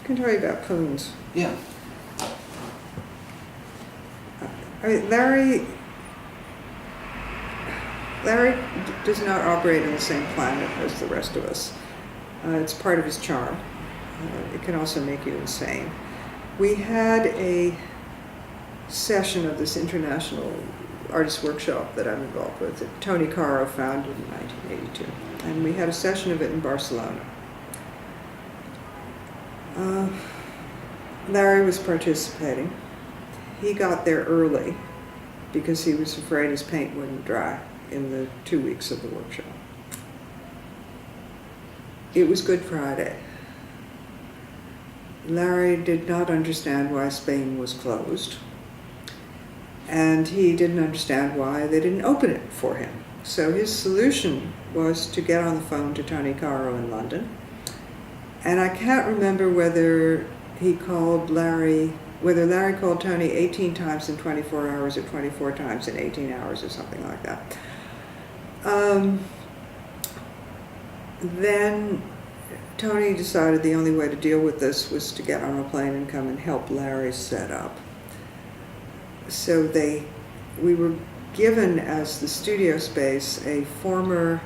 can tell you about Poons. Yeah. I mean, Larry does not operate on the same planet as the rest of us. It's part of his charm. It can also make you insane. We had a session of this international artist workshop that I'm involved with that Tony Caro founded in 1982. And we had a session of it in Barcelona. Larry was participating. He got there early because he was afraid his paint wouldn't dry in the 2 weeks of the workshop. It was Good Friday. Larry did not understand why Spain was closed, and he didn't understand why they didn't open it for him. So his solution was to get on the phone to Tony Caro in London, and I can't remember whether Larry called Tony 18 times in 24 hours or 24 times in 18 hours or something like that. Then Tony decided the only way to deal with this was to get on a plane and come and help Larry set up. So we were given as the studio space a former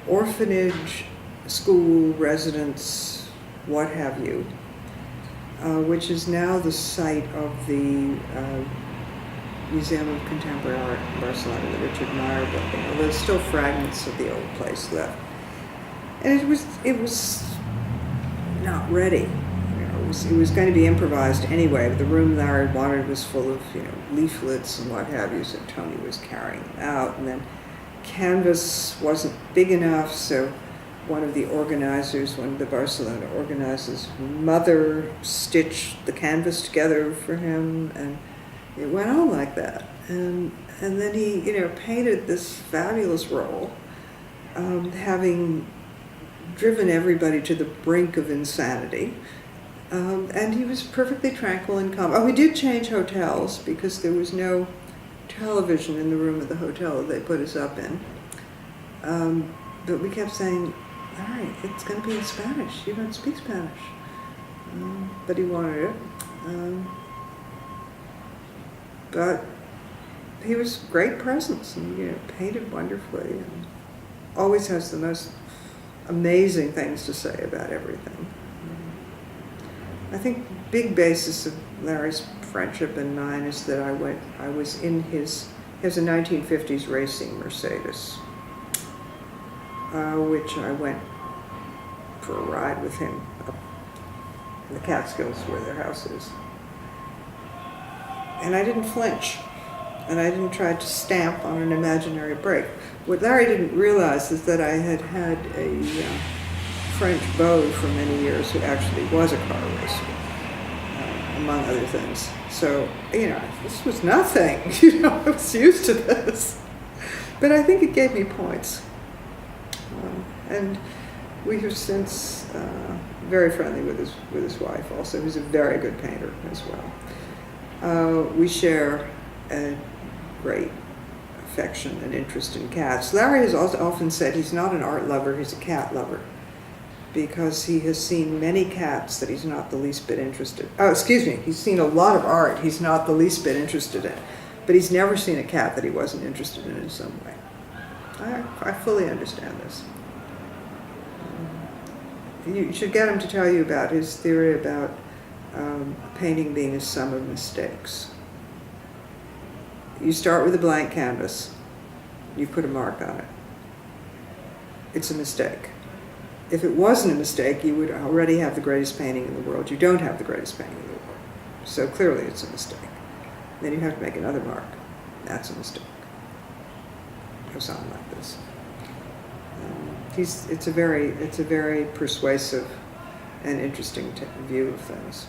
orphanage, school, residence, what have you, which is now the site of the Museum of Contemporary Art in Barcelona, the Richard Meyer building, although there's still fragments of the old place left. And it was not ready. It was going to be improvised anyway, but the room Larry wanted was full of leaflets and what have you, so Tony was carrying them out. And then canvas wasn't big enough, so one of the organizers, one of the Barcelona organizers, mother stitched the canvas together for him, and it went on like that. And then he painted this fabulous roll, having driven everybody to the brink of insanity. And he was perfectly tranquil and calm. Oh, we did change hotels because there was no television in the room of the hotel that they put us up in. But we kept saying, all right, it's going to be in Spanish. You don't speak Spanish. But he wanted it. But he was a great presence and painted wonderfully and always has the most amazing things to say about everything. I think big basis of Larry's friendship and mine is that I was in he has a 1950s racing Mercedes, which I went for a ride with him up in the Catskills where their house is. And I didn't flinch, and I didn't try to stamp on an imaginary brake. What Larry didn't realize is that I had had a French beau for many years who actually was a car racer, among other things. So, this was nothing. I was used to this. But I think it gave me points. And we have since very friendly with his wife also, who's a very good painter as well. We share a great affection and interest in cats. Larry has also often said he's not an art lover, he's a cat lover, because he has seen many cats that he's not the least bit interested. He's seen a lot of art he's not the least bit interested in, but he's never seen a cat that he wasn't interested in some way. I fully understand this. You should get him to tell you about his theory about painting being a sum of mistakes. You start with a blank canvas, you put a mark on it. It's a mistake. If it wasn't a mistake, you would already have the greatest painting in the world. You don't have the greatest painting in the world. So clearly it's a mistake. Then you have to make another mark. That's a mistake. It goes on like this. It's a very persuasive and interesting view of things.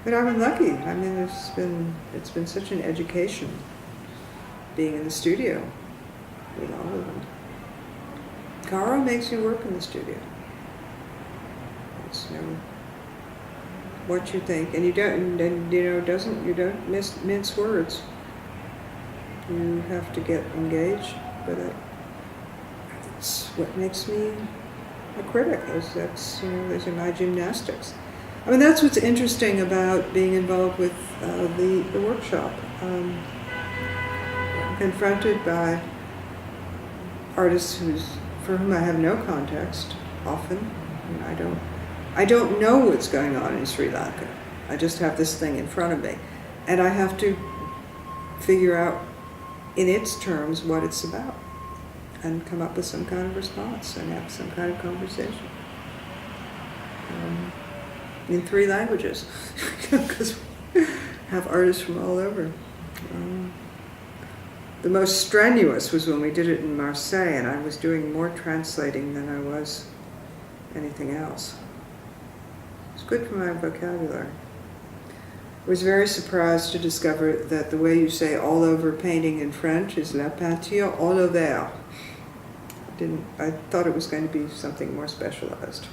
But I've been lucky. I mean, it's been such an education being in the studio with all of them. Caro makes you work in the studio. It's what you think, and you don't mince words. You have to get engaged, but that's what makes me a critic. That's, you know, those are my gymnastics. I mean, that's what's interesting about being involved with the workshop. I'm confronted by artists for whom I have no context often. I mean, I don't know what's going on in Sri Lanka. I just have this thing in front of me, and I have to figure out in its terms what it's about and come up with some kind of response and have some kind of conversation. In 3 languages, because we have artists from all over. The most strenuous was when we did it in Marseille, and I was doing more translating than I was anything else. It's good for my vocabulary. I was very surprised to discover that the way you say all over painting in French is la peinture all over. I thought it was going to be something more specialized.